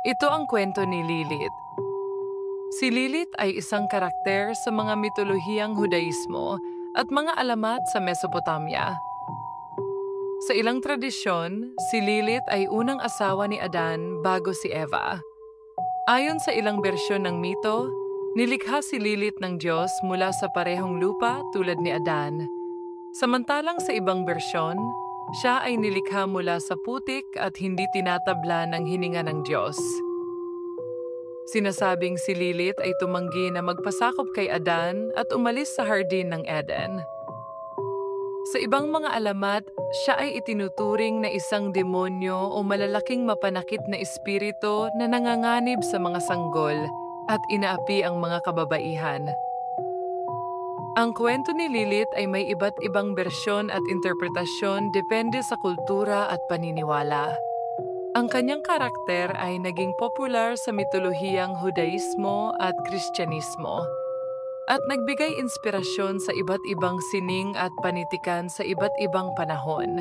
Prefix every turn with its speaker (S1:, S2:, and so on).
S1: Ito ang kwento ni Lilith. Si Lilith ay isang karakter sa mga mitolohiyang Hudaismo at mga alamat sa Mesopotamia. Sa ilang tradisyon, si Lilith ay unang asawa ni Adan bago si Eva. Ayon sa ilang bersyon ng mito, nilikha si Lilith ng Diyos mula sa parehong lupa tulad ni Adan. Samantalang sa ibang bersyon, siya ay nilikha mula sa putik at hindi tinatabla ng hininga ng Diyos. Sinasabing si Lilith ay tumanggi na magpasakop kay Adan at umalis sa hardin ng Eden. Sa ibang mga alamat, siya ay itinuturing na isang demonyo o malalaking mapanakit na espiritu na nanganganib sa mga sanggol at inaapi ang mga kababaihan. Ang kwento ni Lilith ay may iba't ibang bersyon at interpretasyon depende sa kultura at paniniwala. Ang kanyang karakter ay naging popular sa mitolohiyang Hudaismo at Kristyanismo at nagbigay inspirasyon sa iba't ibang sining at panitikan sa iba't ibang panahon.